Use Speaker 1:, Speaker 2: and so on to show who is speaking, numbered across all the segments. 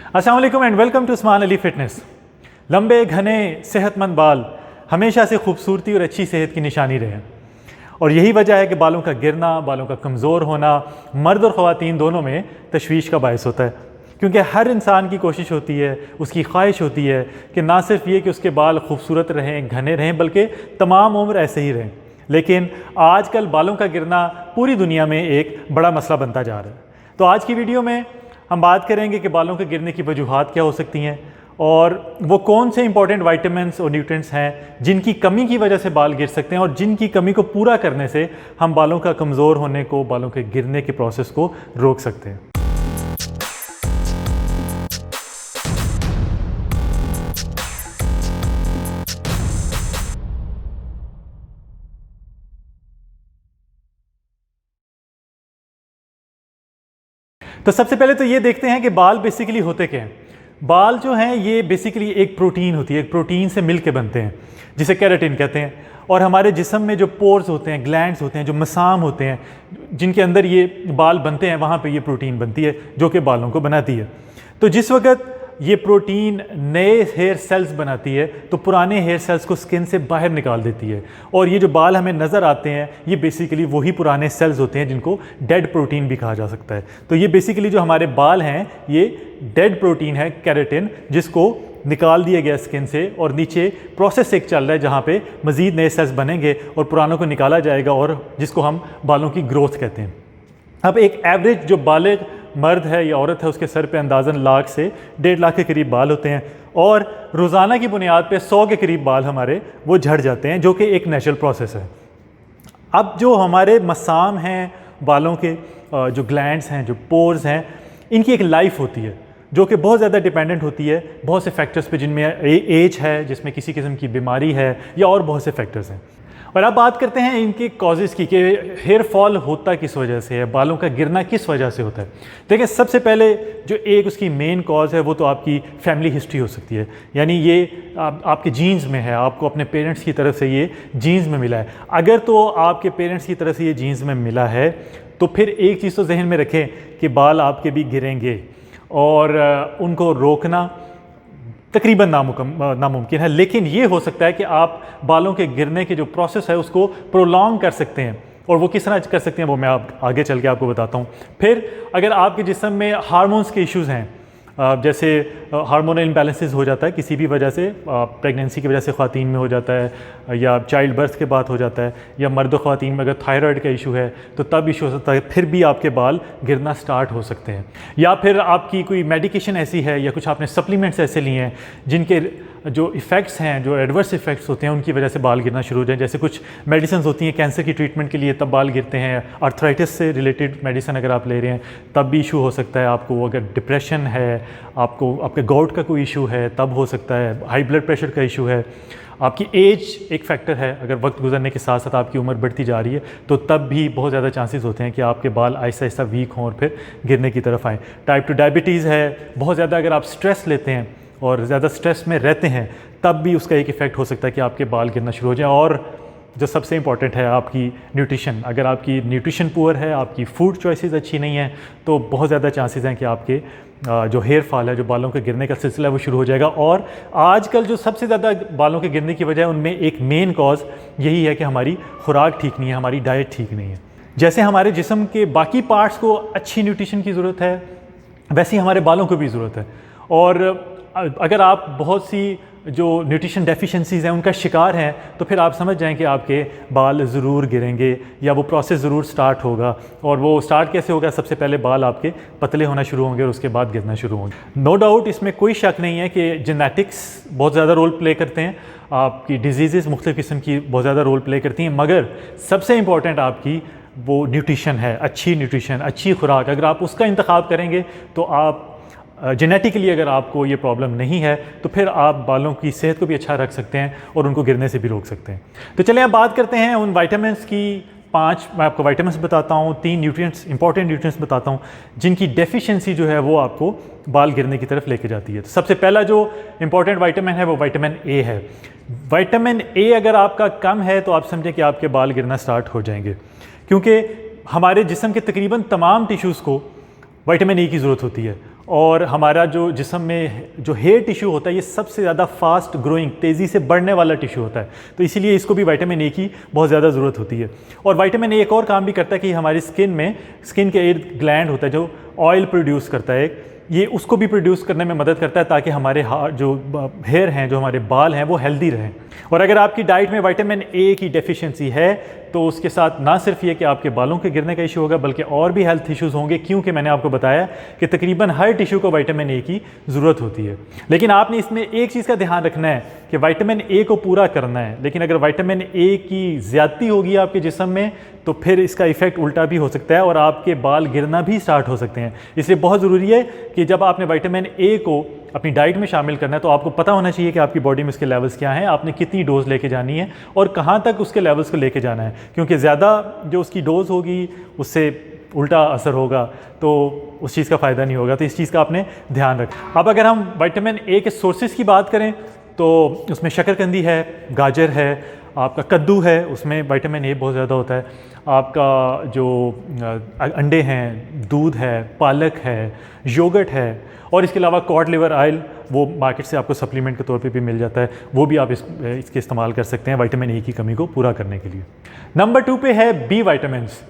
Speaker 1: अस्सलाम वालेकुम and welcome to Usman Ali fitness. लंबे घने सेहतमंद बाल हमेशा से खूबसूरती और अच्छी सेहत की निशानी रहे हैं और यही वजह है कि बालों का गिरना, बालों का कमज़ोर होना मर्द और ख़वातीन दोनों में तशवीश का बायस होता है, क्योंकि हर इंसान की कोशिश होती है, उसकी ख्वाहिश होती है कि ना सिर्फ ये कि उसके बाल खूबसूरत रहें, घने रहें, बल्कि तमाम उम्र ऐसे ही रहें। लेकिन आजकल बालों का गिरना पूरी दुनिया में एक बड़ा मसला बनता जा रहा है। तो आज की वीडियो में हम बात करेंगे कि बालों के गिरने की वजूहात क्या हो सकती हैं और वो कौन से इंपॉर्टेंट विटामिन्स और न्यूट्रिएंट्स हैं जिनकी कमी की वजह से बाल गिर सकते हैं और जिनकी कमी को पूरा करने से हम बालों का कमज़ोर होने को, बालों के गिरने के प्रोसेस को रोक सकते हैं। तो सबसे पहले तो ये देखते हैं कि बाल बेसिकली होते क्या हैं। बाल जो हैं ये बेसिकली एक प्रोटीन होती है, एक प्रोटीन से मिल के बनते हैं जिसे केराटिन कहते हैं। और हमारे जिस्म में जो पोर्स होते हैं, ग्लैंड्स होते हैं, जो मसाम होते हैं जिनके अंदर ये बाल बनते हैं, वहाँ पे ये प्रोटीन बनती है जो कि बालों को बनाती है। तो जिस वक्त ये प्रोटीन नए हेयर सेल्स बनाती है तो पुराने हेयर सेल्स को स्किन से बाहर निकाल देती है और ये जो बाल हमें नज़र आते हैं ये बेसिकली वही पुराने सेल्स होते हैं जिनको डेड प्रोटीन भी कहा जा सकता है। तो ये बेसिकली जो हमारे बाल हैं ये डेड प्रोटीन है, केराटिन, जिसको निकाल दिया गया स्किन से और नीचे प्रोसेस एक चल रहा है जहाँ पे मज़ीद नए सेल्स बनेंगे और पुरानों को निकाला जाएगा और जिसको हम बालों की ग्रोथ कहते हैं। अब एक एवरेज जो बालिग मर्द है या औरत है उसके सर पे अंदाज़न 1 लाख से 1.5 लाख के करीब बाल होते हैं और रोज़ाना की बुनियाद पे 100 के करीब बाल हमारे वो झड़ जाते हैं, जो कि एक नेचुरल प्रोसेस है। अब जो हमारे मसाम हैं बालों के, जो ग्लैंड्स हैं, जो पोर्स हैं, इनकी एक लाइफ होती है जो कि बहुत ज़्यादा डिपेंडेंट होती है बहुत से फैक्टर्स पे, जिनमें एज है, जिसमें किसी किस्म की बीमारी है या और बहुत से फैक्टर्स हैं। और अब बात करते हैं इनके कॉजेज़ की कि हेयर फॉल होता किस वजह से है, बालों का गिरना किस वजह से होता है। देखिए, सबसे पहले जो एक उसकी मेन कॉज है वो तो आपकी फैमिली हिस्ट्री हो सकती है, यानी ये आपके जीन्स में है, आपको अपने पेरेंट्स की तरफ से ये जीन्स में मिला है। अगर तो आपके पेरेंट्स की तरफ से ये जीन्स में मिला है तो फिर एक चीज़ तो जहन में रखें कि बाल आपके भी गिरेंगे और उनको रोकना तकरीबन नामुमकिन है। लेकिन ये हो सकता है कि आप बालों के गिरने के जो प्रोसेस है उसको प्रोलॉन्ग कर सकते हैं और वो किस तरह कर सकते हैं वो मैं आगे चल के आपको बताता हूँ। फिर अगर आपके जिस्म में हार्मोन्स के इश्यूज़ हैं, जैसे हार्मोनल इम्बैलेंसेस हो जाता है किसी भी वजह से, प्रेगनेंसी की वजह से ख़वातीन में हो जाता है या चाइल्ड बर्थ के बाद हो जाता है या मर्द ख़वातीन में अगर थायराइड का इशू है तो तब इशू हो सकता है, फिर भी आपके बाल गिरना स्टार्ट हो सकते हैं। या फिर आपकी कोई मेडिकेशन ऐसी है या कुछ आपने सप्लीमेंट्स ऐसे लिए हैं जिनके जो इफ़ेक्ट्स हैं, जो एडवर्स इफ़ेक्ट्स होते हैं, उनकी वजह से बाल गिरना शुरू हो जाए। जैसे कुछ मेडिसिन होती हैं कैंसर की ट्रीटमेंट के लिए, तब बाल गिरते हैं। आर्थराइटिस से रिलेटेड मेडिसिन अगर आप ले रहे हैं तब भी इशू हो सकता है आपको। अगर डिप्रेशन है, आपको आपके गाउट का कोई इशू है तब हो सकता है। हाई ब्लड प्रेशर का इशू है, आपकी एज एक फैक्टर है, अगर वक्त गुजरने के साथ साथ आपकी उम्र बढ़ती जा रही है तो तब भी बहुत ज़्यादा चांसेस होते हैं कि आपके बाल आहिस्ता आहिस्ता वीक हों और फिर गिरने की तरफ आएँ। टाइप 2 डायबिटीज़ है, बहुत ज़्यादा अगर आप स्ट्रेस लेते हैं और ज़्यादा स्ट्रेस में रहते हैं तब भी उसका एक इफ़ेक्ट हो सकता है कि आपके बाल गिरना शुरू हो जाए। और जो सबसे इंपॉर्टेंट है आपकी न्यूट्रिशन, अगर आपकी न्यूट्रिशन पुअर है, आपकी फूड चॉइसेस अच्छी नहीं है तो बहुत ज़्यादा चांसेस हैं कि आपके जो हेयर फॉल है, जो बालों के गिरने का सिलसिला है वो शुरू हो जाएगा। और आजकल जो सबसे ज़्यादा बालों के गिरने की वजह है उनमें एक मेन कॉज यही है कि हमारी खुराक ठीक नहीं है, हमारी डाइट ठीक नहीं है। जैसे हमारे जिस्म के बाकी पार्ट्स को अच्छी न्यूट्रिशन की ज़रूरत है वैसे ही हमारे बालों को भी ज़रूरत है। और अगर आप बहुत सी जो न्यूट्रिशन डेफिशिएंसीज़ हैं उनका शिकार हैं तो फिर आप समझ जाएं कि आपके बाल ज़रूर गिरेंगे या वो प्रोसेस ज़रूर स्टार्ट होगा। और वो स्टार्ट कैसे होगा, सबसे पहले बाल आपके पतले होना शुरू होंगे और उसके बाद गिरना शुरू होंगे। नो डाउट इसमें कोई शक नहीं है कि जेनेटिक्स बहुत ज़्यादा रोल प्ले करते हैं, आपकी डिजीज़ मुख्तलिफ़ किस्म की बहुत ज़्यादा रोल प्ले करती हैं, मगर सबसे इम्पॉर्टेंट आपकी वो न्यूट्रिशन है, अच्छी न्यूट्रिशन, अच्छी खुराक। अगर आप उसका इंतखाब करेंगे तो आप जेनेटिकली अगर आपको ये प्रॉब्लम नहीं है तो फिर आप बालों की सेहत को भी अच्छा रख सकते हैं और उनको गिरने से भी रोक सकते हैं। तो चलिए अब बात करते हैं उन विटामिन्स की। 5 मैं आपको विटामिन्स बताता हूँ, 3 न्यूट्रिएंट्स, इंपॉर्टेंट न्यूट्रिएंट्स बताता हूँ जिनकी डेफिशिएंसी जो है वो आपको बाल गिरने की तरफ लेके जाती है। तो सबसे पहला जो इंपॉर्टेंट विटामिन है वो विटामिन ए है। विटामिन ए अगर आपका कम है तो आप समझें कि आपके बाल गिरना स्टार्ट हो जाएंगे, क्योंकि हमारे जिस्म के तकरीबन तमाम टिश्यूज़ को विटामिन ए की ज़रूरत होती है और हमारा जो जिस्म में जो हेयर टिश्यू होता है ये सबसे ज़्यादा फास्ट ग्रोइंग, तेज़ी से बढ़ने वाला टिश्यू होता है, तो इसीलिए इसको भी विटामिन ए की बहुत ज़्यादा ज़रूरत होती है। और विटामिन ए एक और काम भी करता है कि हमारी स्किन के इर्द ग्लैंड होता है जो ऑयल प्रोड्यूस करता है, ये उसको भी प्रोड्यूस करने में मदद करता है ताकि हमारे जो हेयर हैं, जो हमारे बाल हैं, वो हेल्दी रहें। और अगर आपकी डाइट में विटामिन ए की डेफिशिएंसी है तो उसके साथ ना सिर्फ ये कि आपके बालों के गिरने का इशू होगा बल्कि और भी हेल्थ इश्यूज़ होंगे, क्योंकि मैंने आपको बताया कि तकरीबन हर टिश्यू को विटामिन ए की ज़रूरत होती है। लेकिन आपने इसमें एक चीज़ का ध्यान रखना है कि विटामिन ए को पूरा करना है, लेकिन अगर विटामिन ए की ज़्यादती होगी आपके जिस्म में तो फिर इसका इफ़ेक्ट उल्टा भी हो सकता है और आपके बाल गिरना भी स्टार्ट हो सकते हैं। इसलिए बहुत ज़रूरी है कि जब आपने विटामिन ए को अपनी डाइट में शामिल करना है तो आपको पता होना चाहिए कि आपकी बॉडी में उसके लेवल्स क्या हैं, आपने कितनी डोज लेके जानी है और कहाँ तक उसके लेवल्स को लेके जाना है, क्योंकि ज़्यादा जो उसकी डोज होगी उससे उल्टा असर होगा तो उस चीज़ का फ़ायदा नहीं होगा। तो इस चीज़ का आपने ध्यान रखें। अब अगर हम विटामिन ए के सोर्सेज की बात करें तो उसमें शकरकंदी है, गाजर है, आपका कद्दू है, उसमें विटामिन ए बहुत ज़्यादा होता है, आपका जो अंडे हैं, दूध है, पालक है, योगर्ट है, और इसके अलावा कॉड लिवर ऑयल वो मार्केट से आपको सप्लीमेंट के तौर पे भी मिल जाता है, वो भी आप इसके इस्तेमाल कर सकते हैं विटामिन ए की कमी को पूरा करने के लिए। नंबर 2 पे है बी विटामिन्स।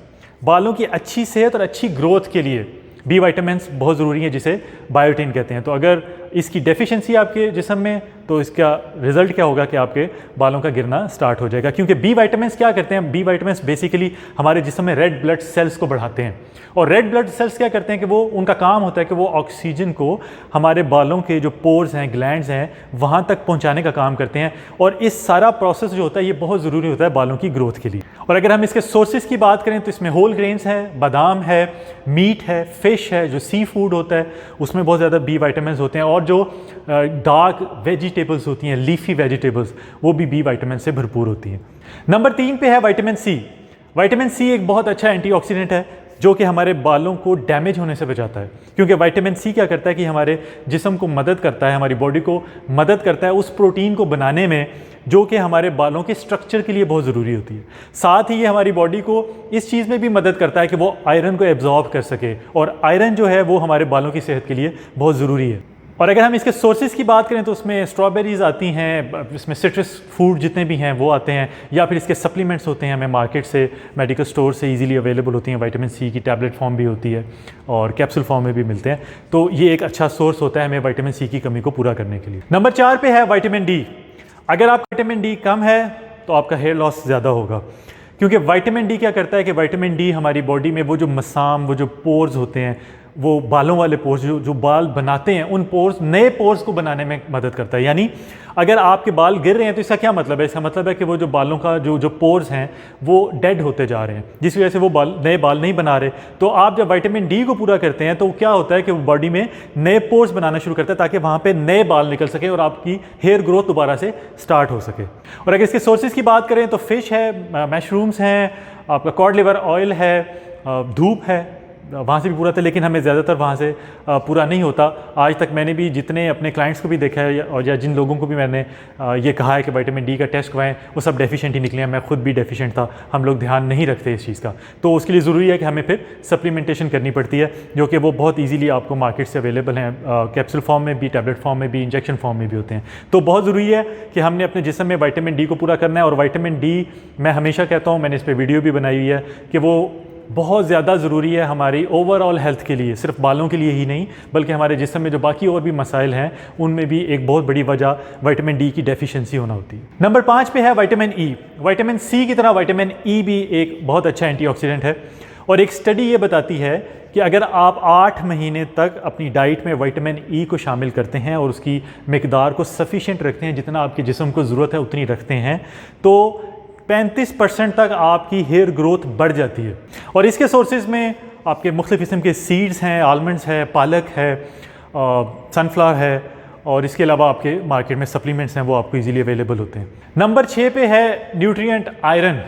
Speaker 1: बालों की अच्छी सेहत और अच्छी ग्रोथ के लिए बी विटामिन्स बहुत ज़रूरी है, जिसे बायोटिन कहते हैं। तो अगर इसकी डेफिशिएंसी आपके जिस्म में तो इसका रिजल्ट क्या होगा कि आपके बालों का गिरना स्टार्ट हो जाएगा, क्योंकि बी विटामिन्स क्या करते हैं, बी विटामिन्स बेसिकली हमारे जिस्म में रेड ब्लड सेल्स को बढ़ाते हैं। और रेड ब्लड सेल्स क्या करते हैं कि वो उनका काम होता है कि वो ऑक्सीजन को हमारे बालों के जो पोर्स हैं, ग्लैंड्स हैं, वहाँ तक पहुँचाने का काम करते हैं। और इस सारा प्रोसेस जो होता है ये बहुत ज़रूरी होता है बालों की ग्रोथ के लिए। और अगर हम इसके सोर्सेज की बात करें तो इसमें होल ग्रेन्स है, बादाम है, मीट है, फिश है, जो सी फूड होता है उसमें बहुत ज़्यादा बी विटामिन्स होते हैं, और जो डार्क वेजिटेबल्स होती हैं, लीफी वेजिटेबल्स, वो भी बी विटामिन से भरपूर होती हैं। नंबर 3 पे है विटामिन सी। विटामिन सी एक बहुत अच्छा एंटीऑक्सीडेंट है जो कि हमारे बालों को डैमेज होने से बचाता है, क्योंकि विटामिन सी क्या करता है कि हमारे जिस्म को मदद करता है, हमारी बॉडी को मदद करता है उस प्रोटीन को बनाने में जो कि हमारे बालों के स्ट्रक्चर के लिए बहुत ज़रूरी होती है। साथ ही ये हमारी बॉडी को इस चीज़ में भी मदद करता है कि वो आयरन को एब्जॉर्ब कर सके, और आयरन जो है वो हमारे बालों की सेहत के लिए बहुत ज़रूरी है। और अगर हम इसके सोर्सेज की बात करें तो उसमें स्ट्रॉबेरीज़ आती हैं, इसमें सिट्रस फूड जितने भी हैं वो आते हैं, या फिर इसके सप्लीमेंट्स होते हैं, हमें मार्केट से, मेडिकल स्टोर से इजीली अवेलेबल होती हैं। विटामिन सी की टैबलेट फॉर्म भी होती है और कैप्सूल फॉर्म में भी मिलते हैं, तो ये एक अच्छा सोर्स होता है हमें विटामिन सी की कमी को पूरा करने के लिए। नंबर 4 पे है विटामिन डी। अगर आपका विटामिन डी कम है तो आपका हेयर लॉस ज़्यादा होगा, क्योंकि विटामिन डी क्या करता है कि विटामिन डी हमारी बॉडी में वो जो मसाम, वो जो पोर्स होते हैं, वो बालों वाले पोर्स जो बाल बनाते हैं, उन पोर्स, नए पोर्स को बनाने में मदद करता है। यानी अगर आपके बाल गिर रहे हैं तो इसका क्या मतलब है, इसका मतलब है कि वो जो बालों का जो पोर्स हैं वो डेड होते जा रहे हैं, जिस वजह से वो नए बाल नहीं बना रहे। तो आप जब विटामिन डी को पूरा करते हैं तो क्या होता है कि वो बॉडी में नए पोर्स बनाना शुरू करता है ताकि वहाँ पे नए बाल निकल सके और आपकी हेयर ग्रोथ दोबारा से स्टार्ट हो सके। और अगर इसके सोर्सेज की बात करें तो फिश है, मशरूम्स हैं, आपका कॉड लिवर ऑयल है, धूप है, वहाँ से भी पूरा था, लेकिन हमें ज़्यादातर वहाँ से पूरा नहीं होता। आज तक मैंने भी जितने अपने क्लाइंट्स को भी देखा है और या जिन लोगों को भी मैंने ये कहा है कि विटामिन डी का टेस्ट करवाएं, वो सब डेफिशिएंट ही निकले हैं। मैं खुद भी डेफिशिएंट था, हम लोग ध्यान नहीं रखते इस चीज़ का, तो उसके लिए ज़रूरी है कि हमें फिर सप्लीमेंटेशन करनी पड़ती है, जो कि वो बहुत ईजीली आपको मार्केट से अवेलेबल हैं, कैप्सूल फॉर्म में भी, टैबलेट फॉर्म में भी, इंजेक्शन फॉर्म में भी होते हैं। तो बहुत ज़रूरी है कि हमने अपने जिस्म में विटामिन डी को पूरा करना है। और विटामिन डी मैं हमेशा कहता हूँ, मैंने इस पर वीडियो भी बनाई हुई है, कि वो बहुत ज़्यादा ज़रूरी है हमारी ओवरऑल हेल्थ के लिए, सिर्फ बालों के लिए ही नहीं बल्कि हमारे जिस्म में जो बाकी और भी मसाइल हैं उनमें भी एक बहुत बड़ी वजह विटामिन डी की डेफिशिएंसी होना होती है। नंबर 5 पे है विटामिन ई। विटामिन सी की तरह विटामिन ई भी एक बहुत अच्छा एंटीऑक्सीडेंट है, और एक स्टडी ये बताती है कि अगर आप 8 महीने तक अपनी डाइट में विटामिन ई को शामिल करते हैं और उसकी मिकदार को सफिशिएंट रखते हैं, जितना आपके जिस्म को ज़रूरत है उतनी रखते हैं, तो 35% तक आपकी हेयर ग्रोथ बढ़ जाती है। और इसके सोर्सेज में आपके मुख्तलिफ़ किस्म के सीड्स हैं, आलमंड्स है, पालक है, सनफ्लावर है, और इसके अलावा आपके मार्केट में सप्लीमेंट्स हैं वो आपको इजीली अवेलेबल होते हैं। नंबर 6 पे है न्यूट्रिएंट आयरन।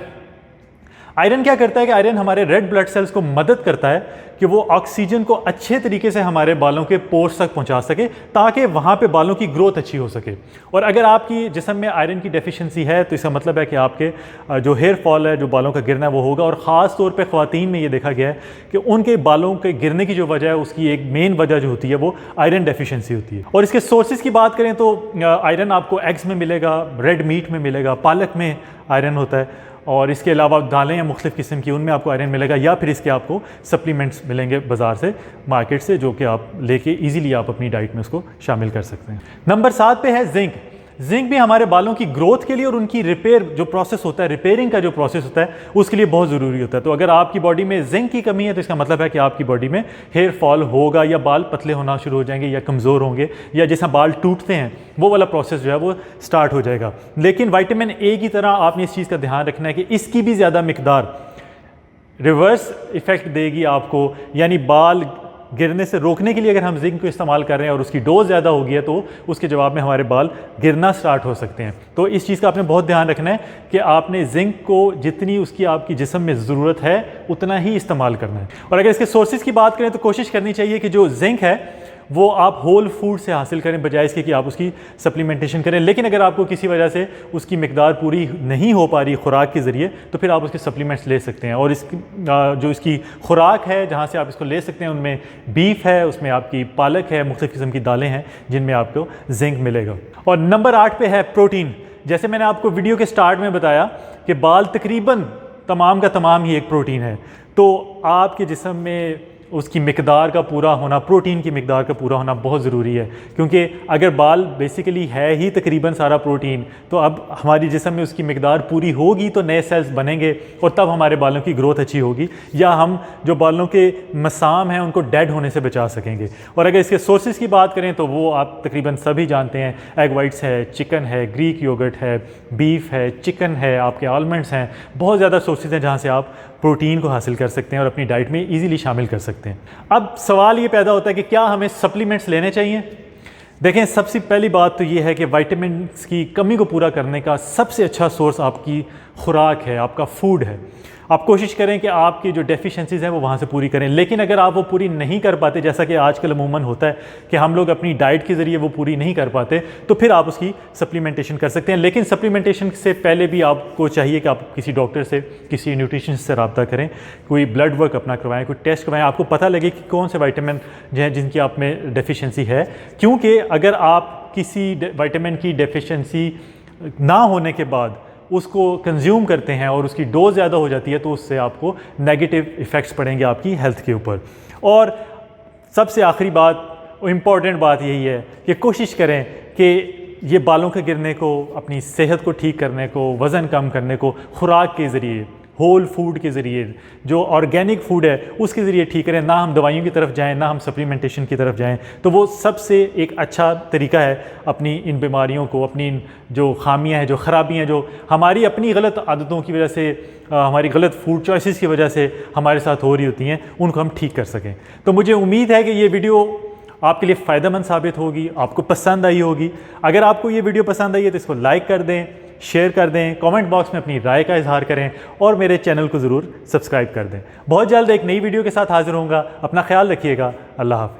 Speaker 1: आयरन क्या करता है कि आयरन हमारे रेड ब्लड सेल्स को मदद करता है कि वो ऑक्सीजन को अच्छे तरीके से हमारे बालों के पोर्स तक पहुंचा सके, ताकि वहाँ पे बालों की ग्रोथ अच्छी हो सके। और अगर आपकी जिस्म में आयरन की डेफिशिएंसी है तो इसका मतलब है कि आपके जो हेयर फॉल है, जो बालों का गिरना है वो होगा। और ख़ास तौर पे ख़वातीन में ये देखा गया है कि उनके बालों के गिरने की जो वजह है उसकी एक मेन वजह जो होती है वो आयरन डेफिशिएंसी होती है। और इसके सोर्सेज की बात करें तो आयरन आपको एग्स में मिलेगा, रेड मीट में मिलेगा, पालक में आयरन होता है, और इसके अलावा दालें हैं मुख्तलिफ़ किस्म की, उनमें आपको आयरन मिलेगा, या फिर इसके आपको सप्लीमेंट्स मिलेंगे बाज़ार से, मार्केट से, जो कि आप लेके इजीली आप अपनी डाइट में उसको शामिल कर सकते हैं। नंबर 7 पे है जिंक। जिंक भी हमारे बालों की ग्रोथ के लिए और उनकी रिपेयर जो प्रोसेस होता है, रिपेयरिंग का जो प्रोसेस होता है, उसके लिए बहुत ज़रूरी होता है। तो अगर आपकी बॉडी में जिंक की कमी है तो इसका मतलब है कि आपकी बॉडी में हेयर फॉल होगा, या बाल पतले होना शुरू हो जाएंगे, या कमज़ोर होंगे, या जैसा बाल टूटते हैं वो वाला प्रोसेस जो है वो स्टार्ट हो जाएगा। लेकिन विटामिन ए की तरह आपने इस चीज़ का ध्यान रखना है कि इसकी भी ज़्यादा मिकदार रिवर्स इफ़ेक्ट देगी आपको, यानी बाल गिरने से रोकने के लिए अगर हम जिंक को इस्तेमाल कर रहे हैं और उसकी डोज ज़्यादा होगी है तो उसके जवाब में हमारे बाल गिरना स्टार्ट हो सकते हैं। तो इस चीज़ का आपने बहुत ध्यान रखना है कि आपने जिंक को जितनी उसकी आपकी जिस्म में ज़रूरत है उतना ही इस्तेमाल करना है। और अगर इसके सोर्सेज की बात करें तो कोशिश करनी चाहिए कि जो जिंक है वो आप होल फूड से हासिल करें, बजाय इसके कि आप उसकी सप्लीमेंटेशन करें। लेकिन अगर आपको किसी वजह से उसकी मिकदार पूरी नहीं हो पा रही खुराक के ज़रिए तो फिर आप उसके सप्लीमेंट्स ले सकते हैं। और इसकी जो इसकी खुराक है जहाँ से आप इसको ले सकते हैं उनमें बीफ है, उसमें आपकी पालक है, मुख्तलिफ़ किस्म की दालें हैं जिनमें आपको जिंक मिलेगा। और नंबर 8 पे है प्रोटीन। जैसे मैंने आपको वीडियो के स्टार्ट में बताया कि बाल तकरीबन तमाम का तमाम ही एक प्रोटीन है, तो आपके जिस्म में उसकी मिकदार का पूरा होना, प्रोटीन की मिकदार का पूरा होना बहुत ज़रूरी है। क्योंकि अगर बाल बेसिकली है ही तकरीबन सारा प्रोटीन, तो अब हमारी जिस्म में उसकी मिकदार पूरी होगी तो नए सेल्स बनेंगे और तब हमारे बालों की ग्रोथ अच्छी होगी, या हम जो बालों के मसाम हैं उनको डेड होने से बचा सकेंगे। और अगर इसके सोर्सेज की बात करें तो वो आप तकरीबन सभी जानते हैं, एग वाइट्स है, चिकन है, ग्रीक योगर्ट है, बीफ है, चिकन है, आपके आलमंड्स हैं, बहुत ज़्यादा सोर्सेज हैं जहाँ से आप प्रोटीन को हासिल कर सकते हैं और अपनी डाइट में इजीली शामिल कर सकते हैं। अब सवाल ये पैदा होता है कि क्या हमें सप्लीमेंट्स लेने चाहिए? देखें, सबसे पहली बात तो ये है कि विटामिन्स की कमी को पूरा करने का सबसे अच्छा सोर्स आपकी खुराक है, आपका फूड है। आप कोशिश करें कि आपकी जो डेफिशिएंसीज़ हैं वो वहाँ से पूरी करें। लेकिन अगर आप वो पूरी नहीं कर पाते, जैसा कि आजकल अमूमन होता है कि हम लोग अपनी डाइट के ज़रिए वो पूरी नहीं कर पाते, तो फिर आप उसकी सप्लीमेंटेशन कर सकते हैं। लेकिन सप्लीमेंटेशन से पहले भी आपको चाहिए कि आप किसी डॉक्टर से, किसी न्यूट्रिशनिस्ट से रब्ता करें, कोई ब्लड वर्क अपना करवाएं, कोई टेस्ट करवाएं, आपको पता लगे कि कौन से विटामिन जो हैं जिनकी आप में डेफिशिएंसी है। क्योंकि अगर आप किसी विटामिन की डेफिशिएंसी ना होने के बाद उसको कंज्यूम करते हैं और उसकी डोज ज़्यादा हो जाती है तो उससे आपको नेगेटिव इफ़ेक्ट्स पड़ेंगे आपकी हेल्थ के ऊपर। और सबसे आखिरी बात, इम्पॉर्टेंट बात यही है कि कोशिश करें कि ये बालों के गिरने को, अपनी सेहत को ठीक करने को, वज़न कम करने को खुराक के ज़रिए, होल फूड के ज़रिए, जो ऑर्गेनिक फूड है उसके ज़रिए ठीक करें। ना हम दवाइयों की तरफ जाएं, ना हम सप्लीमेंटेशन की तरफ जाएं। तो वो सबसे एक अच्छा तरीका है अपनी इन बीमारियों को, अपनी इन जो खामियां हैं, जो ख़राबियां हैं, जो हमारी अपनी गलत आदतों की वजह से, हमारी गलत फूड चॉइसेस की वजह से हमारे साथ हो रही होती हैं, उनको हम ठीक कर सकें। तो मुझे उम्मीद है कि ये वीडियो आपके लिए फ़ायदेमंद साबित होगी, आपको पसंद आई होगी। अगर आपको ये वीडियो पसंद आई है तो इसको लाइक कर दें, शेयर कर दें, कमेंट बॉक्स में अपनी राय का इजहार करें और मेरे चैनल को ज़रूर सब्सक्राइब कर दें। बहुत जल्द एक नई वीडियो के साथ हाजिर होऊंगा। अपना ख्याल रखिएगा। अल्लाह हाफ़िज़।